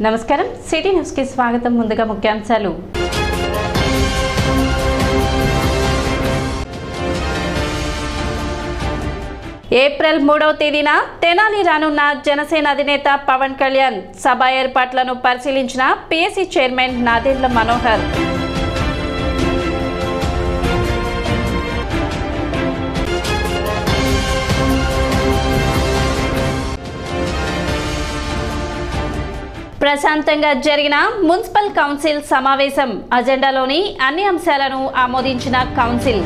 నమస్కారం city news కి స్వాగతం. ముందుగా ముఖ్యాంశాలు. ఏప్రిల్ 3వ తేదీన తెనాలి రానున్న జనసేన అధినేత పవన్ కళ్యాణ్ సభ ఏర్పాట్లను పరిశీలించిన పిఎస్సి చైర్మన్ నాదెండ్ల మనోహర్. ప్రశాంతంగా జరిగిన మున్సిపల్ కౌన్సిల్ సమావేశం అజెండాలోని అన్ని అంశాలను ఆమోదించిన కౌన్సిల్.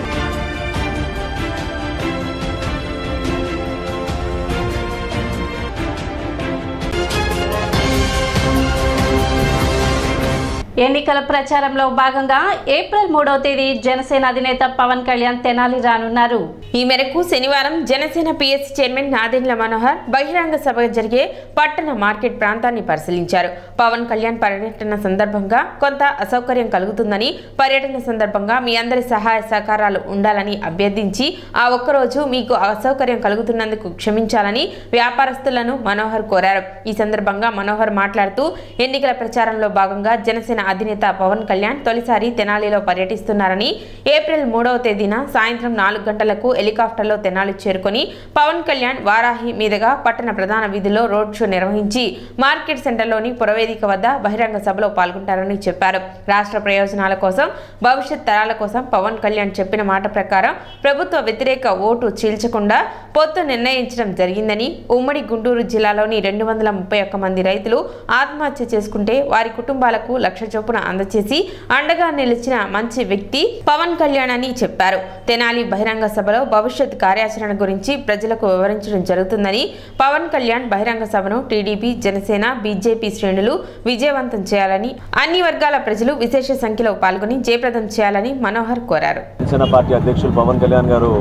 ఎన్నికల ప్రచారంలో భాగంగా ఏప్రిల్ 3వ తేదీ జనసేన అధినేత పవన్ కళ్యాణ్ తెనాలి రానున్నారు. ఈ మేరకు శనివారం జనసేన పిఎస్సి చైర్మన్ నాదెండ్ల మనోహర్ బహిరంగ సభ జరిగే పట్టణ మార్కెట్ ప్రాంతాన్ని పరిశీలించారు. పవన్ కళ్యాణ్ పర్యటన సందర్భంగా కొంత అసౌకర్యం కలుగుతుందని, పర్యటన సందర్భంగా మీ అందరి సహాయ సహకారాలు ఉండాలని అభ్యర్థించి ఆ ఒక్కరోజు మీకు అసౌకర్యం కలుగుతున్నందుకు క్షమించాలని వ్యాపారస్తులను మనోహర్ కోరారు. ఈ సందర్భంగా మనోహర్ మాట్లాడుతూ ఎన్నికల ప్రచారంలో భాగంగా జనసేన అధినేత పవన్ కళ్యాణ్ తొలిసారి తెనాలిలో పర్యటిస్తున్నారని, ఏప్రిల్ 3వ తేదీన సాయంత్రం 4 గంటలకు హెలికాప్టర్లో తెనాలి చేరుకొని పవన్ కళ్యాణ్ వారాహి మీదుగా పట్టణ ప్రధాన వీధిలో రోడ్ షో నిర్వహించి మార్కెట్ సెంటర్లోని పురవేదిక వద్ద బహిరంగ సభలో పాల్గొంటారని చెప్పారు. రాష్ట్ర ప్రయోజనాల కోసం, భవిష్యత్ తరాల కోసం పవన్ కళ్యాణ్ చెప్పిన మాట ప్రకారం ప్రభుత్వ వ్యతిరేక ఓటు చీల్చకుండా పొత్తు నిర్ణయించడం జరిగిందని, ఉమ్మడి గుంటూరు జిల్లాలోని 231 మంది రైతులు ఆత్మహత్య చేసుకుంటే వారి కుటుంబాలకు 1,00,000 చొప్పున అందచేసి అండగా నిలిచిన మంచి వ్యక్తి పవన్ కళ్యాణ్ అని చెప్పారు. తెనాలి బహిరంగ సభలో భవిష్యత్ కార్యాచరణ గురించి ప్రజలకు వివరించడం జరుగుతుందని, పవన్ కళ్యాణ్ బహిరంగ సభను టీడీపీ, జనసేన, బీజేపీ శ్రేణులు విజయవంతం చేయాలని, అన్ని వర్గాల ప్రజలు విశేష సంఖ్యలో పాల్గొని జయప్రదం చేయాలని మనోహర్ కోరారు. జనసేన పార్టీ అధ్యక్షులు పవన్ కళ్యాణ్ గారు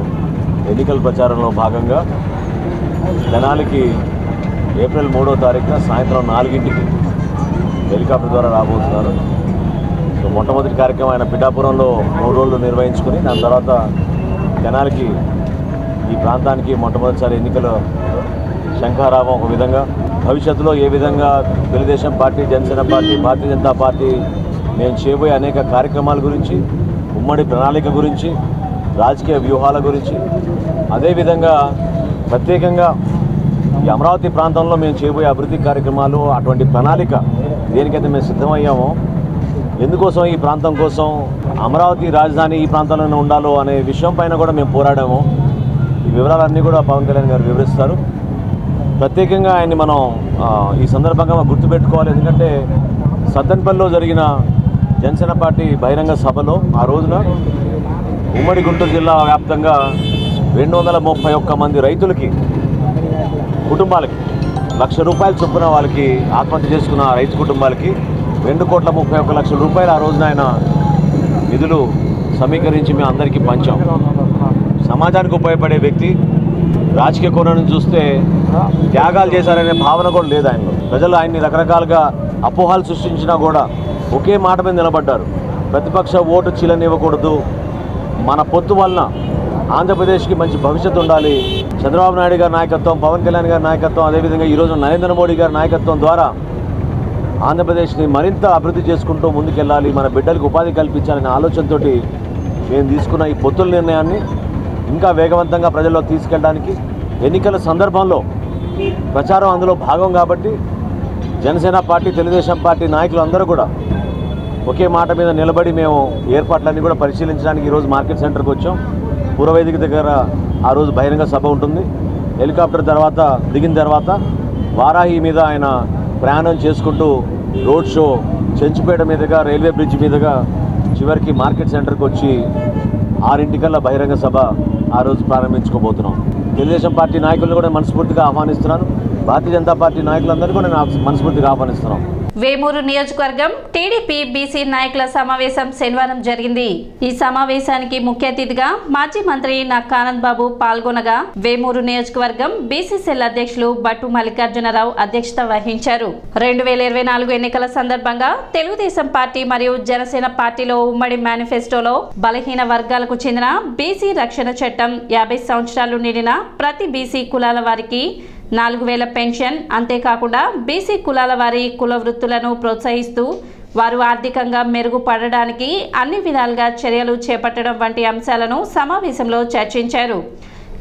ఎన్నికల ప్రచారంలో భాగంగా తెనాలికి ఏప్రిల్ 3వ తారీఖున సాయంత్రం 4 గంటలకు హెలికాప్టర్ ద్వారా రాబోతున్నారు. సో మొట్టమొదటి కార్యక్రమం ఆయన పిఠాపురంలో 3 రోజులు నిర్వహించుకుని దాని తర్వాత తెనాలికి ఈ ప్రాంతానికి మొట్టమొదటిసారి ఎన్నికల శంఖారావం ఒక విధంగా, భవిష్యత్తులో ఏ విధంగా Telugu Desam party, Janasena party, Bharatiya Janata party మేము చేయబోయే అనేక కార్యక్రమాల గురించి, ఉమ్మడి ప్రణాళిక గురించి, రాజకీయ వ్యూహాల గురించి, అదేవిధంగా ప్రత్యేకంగా ఈ అమరావతి ప్రాంతంలో మేము చేయబోయే అభివృద్ధి కార్యక్రమాలు, అటువంటి ప్రణాళిక దేనికైతే మేము సిద్ధమయ్యామో, ఎందుకోసం ఈ ప్రాంతం కోసం అమరావతి రాజధాని ఈ ప్రాంతంలోనే ఉండాలో అనే విషయం పైన కూడా మేము పోరాడాము. ఈ వివరాలన్నీ కూడా పవన్ కళ్యాణ్ గారు వివరిస్తారు. ప్రత్యేకంగా ఆయన్ని మనం ఈ సందర్భంగా గుర్తుపెట్టుకోవాలి. ఎందుకంటే సత్తెనపల్లిలో జరిగిన జనసేన పార్టీ బహిరంగ సభలో ఆ రోజున ఉమ్మడి గుంటూరు జిల్లా వ్యాప్తంగా 231 మంది రైతులకి, కుటుంబాలకి 1,00,000 రూపాయల చొప్పున వాళ్ళకి ఆత్మహత్య చేసుకున్న రైతు కుటుంబాలకి 2,31,00,000 రూపాయలు ఆ రోజున ఆయన నిధులు సమీకరించి మేము అందరికీ పంచాం. సమాజానికి ఉపయోగపడే వ్యక్తి, రాజకీయ కోణం చూస్తే త్యాగాలు చేశారనే భావన కూడా లేదు ఆయనలో. ప్రజలు ఆయన్ని రకరకాలుగా అపోహాలు సృష్టించినా కూడా ఒకే మాట మీద నిలబడ్డారు. ప్రతిపక్ష ఓటు చీలనివ్వకూడదు, మన పొత్తు వలన ఆంధ్రప్రదేశ్కి మంచి భవిష్యత్తు ఉండాలి, చంద్రబాబు నాయుడు గారి నాయకత్వం, పవన్ కళ్యాణ్ గారి నాయకత్వం, అదేవిధంగా ఈరోజు నరేంద్ర మోడీ గారి నాయకత్వం ద్వారా ఆంధ్రప్రదేశ్ని మరింత అభివృద్ధి చేసుకుంటూ ముందుకెళ్ళాలి, మన బిడ్డలకు ఉపాధి కల్పించాలనే ఆలోచనతో మేము తీసుకున్న ఈ పొత్తుల నిర్ణయాన్ని ఇంకా వేగవంతంగా ప్రజల్లో తీసుకెళ్ళడానికి, ఎన్నికల సందర్భంలో ప్రచారం అందులో భాగం కాబట్టి జనసేన పార్టీ, తెలుగుదేశం పార్టీ నాయకులు అందరూ కూడా ఒకే మాట మీద నిలబడి మేము ఏర్పాట్లన్నీ కూడా పరిశీలించడానికి ఈరోజు మార్కెట్ సెంటర్కి వచ్చాం. పురవేదిక దగ్గర ఆ రోజు బహిరంగ సభ ఉంటుంది. హెలికాప్టర్ తర్వాత దిగిన తర్వాత వారాహి మీద ఆయన ప్రయాణం చేసుకుంటూ రోడ్ షో చెంచుపేట మీదుగా, రైల్వే బ్రిడ్జ్ మీదుగా చివరికి మార్కెట్ సెంటర్కి వచ్చి 6 బహిరంగ సభ ఆ రోజు ప్రారంభించుకోబోతున్నాం. తెలుగుదేశం పార్టీ నాయకులను కూడా మనస్ఫూర్తిగా ఆహ్వానిస్తున్నాను. భారతీయ జనతా పార్టీ నాయకులందరూ కూడా నేను మనస్ఫూర్తిగా ఆహ్వానిస్తున్నాం. వేమూరు నియోజకవర్గం టీడీపీ బీసీ నాయకుల సమావేశం శనివారం జరిగింది. ఈ సమావేశానికి ముఖ్య అతిథిగా మాజీ మంత్రి నక్కా ఆనంద్ బాబు పాల్గొనగా, వేమూరు నియోజకవర్గం బీసీ సెల్ అధ్యక్షులు బట్టు మల్లికార్జునరావు అధ్యక్షత వహించారు. 2024 ఎన్నికల సందర్భంగా తెలుగుదేశం పార్టీ మరియు జనసేన పార్టీలో ఉమ్మడి మేనిఫెస్టోలో బలహీన వర్గాలకు చెందిన బీసీ రక్షణ చట్టం 50 సంవత్సరాలు నిండిన ప్రతి బీసీ కులాల వారికి 4000 పెన్షన్, అంతేకాకుండా బీసీ కులాల వారి కుల వృత్తులను ప్రోత్సహిస్తూ వారు ఆర్థికంగా మెరుగుపడడానికి అన్ని విధాలుగా చర్యలు చేపట్టడం వంటి అంశాలను సమావేశంలో చర్చించారు.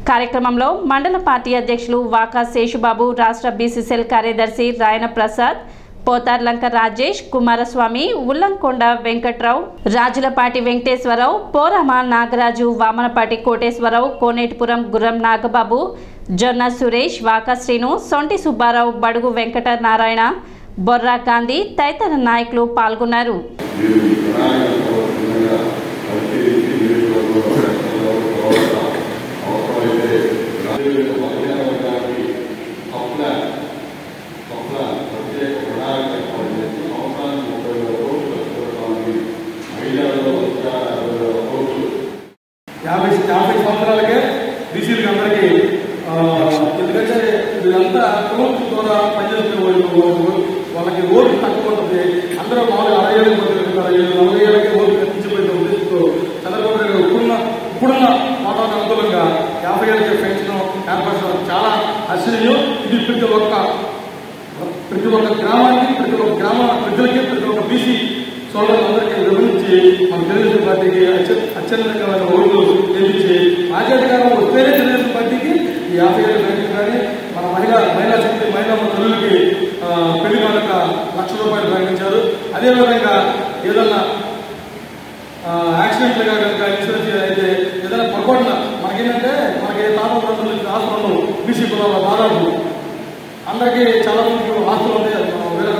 కార్యక్రమంలో మండల పార్టీ అధ్యక్షులు వాకా శేషుబాబు, రాష్ట్ర బీసీసీఎల్ కార్యదర్శి రాయన ప్రసాద్, పోతార్లంక రాజేష్, కుమారస్వామి, ఉల్లంకొండ వెంకట్రావు, రాజులపాటి వెంకటేశ్వరరావు, పోరామ నాగరాజు, వామనపాటి కోటేశ్వరరావు, కోనేటిపురం గుర్రం నాగబాబు, జొన్న సురేష్, వాకా శ్రీను, సొంటి సుబ్బారావు, బడుగు వెంకట నారాయణ, బొర్రా గాంధీ తదితర నాయకులు పాల్గొన్నారు. యాభై సంవత్సరాలకే బీసీలకి అందరికీ ఎందుకంటే వీళ్ళంతా ప్రభుత్వం ద్వారా పనిచేస్తున్న వాళ్ళకి ఓటు తక్కువ ఉంటుంది. అందరూ మామూలుగా 60 ఏళ్ళకి ఓటు పెంచిపోయిన ఉద్దేశంతో చంద్రబాబు నాయుడు ఇప్పుడున్న వాతావరణ అనుకూలంగా 50 ఏళ్ళకి పెంచడం ఏర్పరచడం చాలా ఆశ్చర్యం. ఇది ప్రతి ఒక్క గ్రామానికి, ప్రతి ఒక్క గ్రామ ప్రజలకి, ప్రతి ఒక్క బీసీ సోదరులందరికీ వివరించి మన తెలుగుదేశం పార్టీకి అత్యధికంగా ఓట్లు గెలిపించి రాజ్యాధికారం వస్తేనే తెలుగుదేశం పార్టీకి ఈ 50 ఏళ్ళ పెన్షన్ కానీ మన మహిళా శక్తి మహిళా తల్లులకి పెళ్లి కానుక ₹1,00,000 ప్రకటించారు. అదేవిధంగా ఏదన్నా యాక్సిడెంట్లుగా కనుక ఇన్సూరెన్స్ అయితే ఏదైనా పొరపాటున మనకేంటంటే మనకి తాపత్రులు ఆస్తులు ఉండవు. బీసీ కులాల దాదాపు అందరికీ చాలా మందికి ఆస్తులు ఉంటాయి. వేరే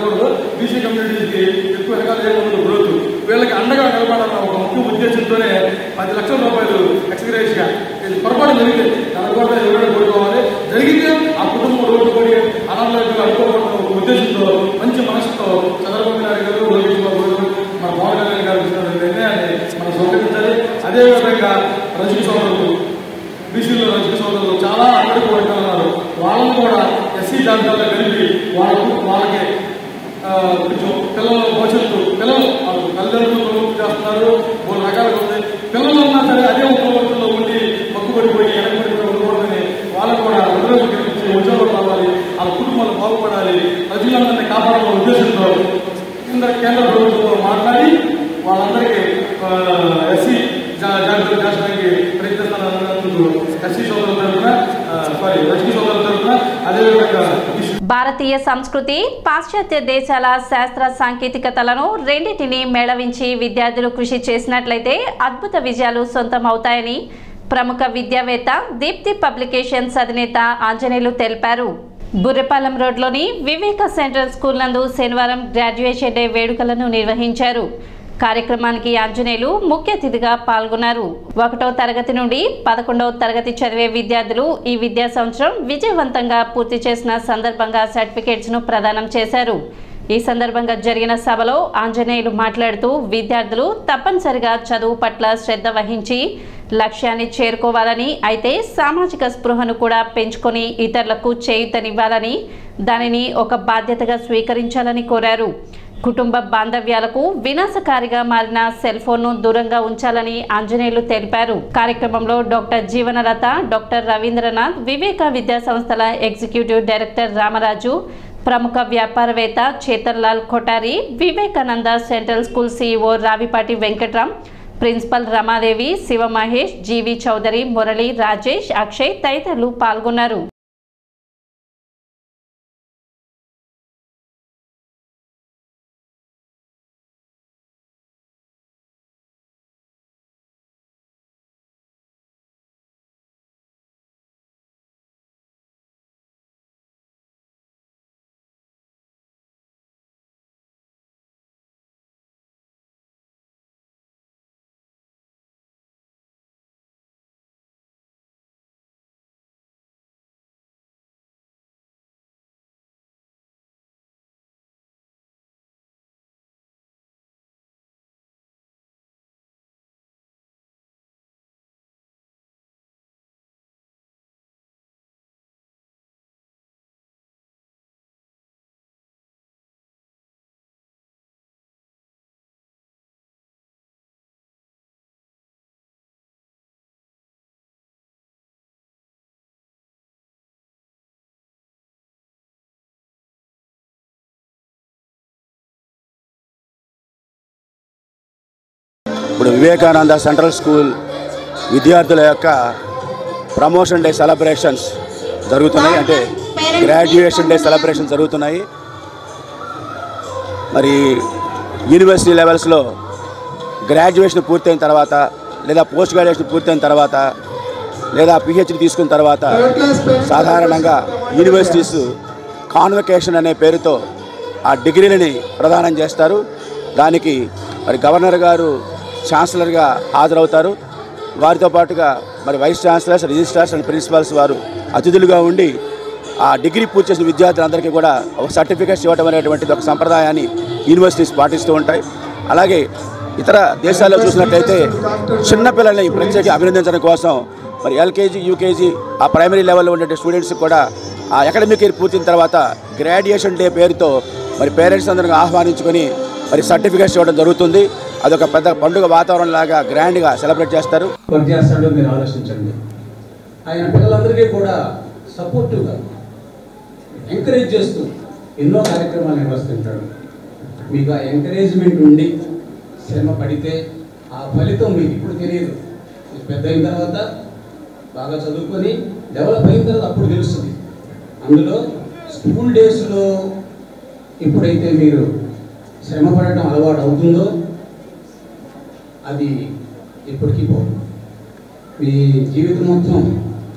బీసీ కమ్యూనిటీకి ఎక్కువ రకాల ఏముండదు గ్రోత్. వీళ్ళకి అండగా నిలబడాలన్న ఒక ముఖ్య ఉద్దేశంతోనే ₹10,00,000 ఎక్స్గ్రేషియా పొరపాటు జరిగితే దాని కూడా ఎవరైనా కోరుకోవాలి. జరిగితే ఆ కుటుంబం రోడ్డు పడి అనాథలకు అనుకోకుండా ఒక ఉద్దేశంతో మంచి మనసుతో చంద్రబాబు నాయుడు గారు, లోకేష్ బాబు గారు, మన పవన్ కళ్యాణ్ గారు ఇస్తున్న నిర్ణయాన్ని మనం స్వీకరించాలి. అదేవిధంగా రజనీ సోదరులు, బీసీలో రజనీ సోదరులు చాలా అక్కడికి ఉన్నారు. వాళ్ళని కూడా ఎస్సీ జాబితాలో కలిపి వాళ్ళకి కొంచెం పిల్లల భవిష్యత్తు పిల్లలు తల్లిదండ్రులు ప్రభుత్వం చేస్తున్నారు. 3 రకాలుగా ఉంది. పిల్లలు ఉన్నా సరే అదే ప్రభుత్వంలో ఉండి పక్కుబడిపోయి వెనకబడిపోయి ఉండకూడదని వాళ్ళకు కూడా ఉద్యోగం కల్పించి ఉద్యోగం రావాలి, వాళ్ళ కుటుంబాలు బాగుపడాలి, ప్రజలందరినీ కాపాడాలన్న ఉద్దేశంతో కేంద్ర ప్రభుత్వంతో మాట్లాడి వాళ్ళందరికీ ఎస్సీ జాబితాలు చేసడానికి ప్రయత్నిస్తున్నందుకు ఎస్సీ సోదరుల తరఫున రజనీ సోదరుల తరఫున అదేవిధంగా భారతీయ సంస్కృతి, పాశ్చాత్య దేశాల శాస్త్ర సాంకేతికతలను రెండింటినీ మేళవించి విద్యార్థులు కృషి చేసినట్లయితే అద్భుత విజయాలు సొంతమవుతాయని ప్రముఖ విద్యావేత్త, దీప్తి పబ్లికేషన్స్ అధినేత ఆంజనేయులు తెలిపారు. బుర్రెపాలెం రోడ్లోని వివేక సెంట్రల్ స్కూల్ నందు శనివారం గ్రాడ్యుయేషన్ డే వేడుకలను నిర్వహించారు. కార్యక్రమానికి ఆంజనేయులు ముఖ్య అతిథిగా పాల్గొన్నారు. 1వ తరగతి నుండి 11వ తరగతి చదివే విద్యార్థులు ఈ విద్యా సంవత్సరం విజయవంతంగా పూర్తి చేసిన సందర్భంగా సర్టిఫికేట్స్ ను ప్రదానం చేశారు. ఈ సందర్భంగా జరిగిన సభలో ఆంజనేయులు మాట్లాడుతూ విద్యార్థులు తప్పనిసరిగా చదువు పట్ల శ్రద్ధ వహించి లక్ష్యాన్ని చేరుకోవాలని, అయితే సామాజిక స్పృహను కూడా పెంచుకొని ఇతరులకు చేయూతనివ్వాలని, దానిని ఒక బాధ్యతగా స్వీకరించాలని కోరారు. కుటుంబ బాంధవ్యాలకు వినాశకారిగా మారిన సెల్ ఫోన్ ను దూరంగా ఉంచాలని ఆంజనేయులు తెలిపారు. కార్యక్రమంలో డాక్టర్ జీవనలత, డాక్టర్ రవీంద్రనాథ్, వివేక విద్యా సంస్థల ఎగ్జిక్యూటివ్ డైరెక్టర్ రామరాజు, ప్రముఖ వ్యాపారవేత్త Chetan Lal Kothari, Vivekananda central school CEO Ravipati Venkatram, principal Ramadevi, Shiva Mahesh, G V Chowdary, Murali, Rajesh, Akshay తదితరులు పాల్గొన్నారు. ఇప్పుడు వివేకానంద సెంట్రల్ స్కూల్ విద్యార్థుల యొక్క ప్రమోషన్ డే సెలబ్రేషన్స్ జరుగుతున్నాయి, అంటే గ్రాడ్యుయేషన్ డే సెలబ్రేషన్ జరుగుతున్నాయి. మరి యూనివర్సిటీ లెవెల్స్లో గ్రాడ్యుయేషన్ పూర్తయిన తర్వాత లేదా పోస్ట్ గ్రాడ్యుయేషన్ పూర్తయిన తర్వాత లేదా పిహెచ్డి తీసుకున్న తర్వాత సాధారణంగా యూనివర్సిటీస్ కాన్వకేషన్ అనే పేరుతో ఆ డిగ్రీలని ప్రదానం చేస్తారు. దానికి మరి గవర్నర్ గారు ఛాన్సలర్గా హాజరవుతారు. వారితో పాటుగా మరి vice chancellors, registrars and principals వారు అతిథులుగా ఉండి ఆ డిగ్రీ పూర్తి చేసిన విద్యార్థులందరికీ కూడా ఒక సర్టిఫికేట్స్ ఇవ్వడం అనేటువంటిది ఒక సంప్రదాయాన్ని యూనివర్సిటీస్ పాటిస్తూ ఉంటాయి. అలాగే ఇతర దేశాల్లో చూసినట్లయితే చిన్నపిల్లల్ని ప్రత్యేక అభినందించడం కోసం మరి ఎల్కేజీ, యూకేజీ ఆ ప్రైమరీ లెవెల్లో ఉండే స్టూడెంట్స్ కూడా ఆ అకాడమిక్ ఇయర్ పూర్తిన తర్వాత గ్రాడ్యుయేషన్ డే పేరుతో మరి పేరెంట్స్ అందరిని ఆహ్వానించుకొని మరి సర్టిఫికేట్స్ ఇవ్వడం జరుగుతుంది. అదొక పెద్ద పండుగ వాతావరణం లాగా గ్రాండ్గా సెలబ్రేట్ చేస్తారు. వర్క్ చేస్తాడో మీరు ఆలోచించండి. ఆయన పిల్లలందరికీ కూడా సపోర్టివ్గా ఎంకరేజ్ చేస్తూ ఎన్నో కార్యక్రమాలు నిర్వహిస్తుంటాడు. మీకు ఆ ఎంకరేజ్మెంట్ ఉండి శ్రమ పడితే ఆ ఫలితం మీకు ఇప్పుడు తెలియదు. పెద్ద అయిన తర్వాత బాగా చదువుకొని డెవలప్ అయిన తర్వాత అప్పుడు తెలుస్తుంది. అందులో స్కూల్ డేస్లో ఎప్పుడైతే మీరు శ్రమ పడటం అలవాటు అవుతుందో అది ఎప్పటికీ పోదు. మీ జీవితం మొత్తం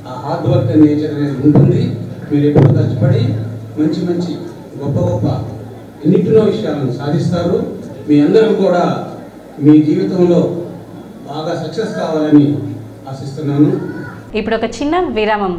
ఆ హార్డ్ వర్క్ నేచర్ అనేది ఉంటుంది. మీరు ఎప్పుడు కష్టపడి మంచి మంచి గొప్ప గొప్ప ఎన్నింటినో విషయాలను సాధిస్తారు. మీ అందరూ కూడా మీ జీవితంలో బాగా సక్సెస్ కావాలని ఆశిస్తున్నాను. ఇప్పుడు ఒక చిన్న విరామం.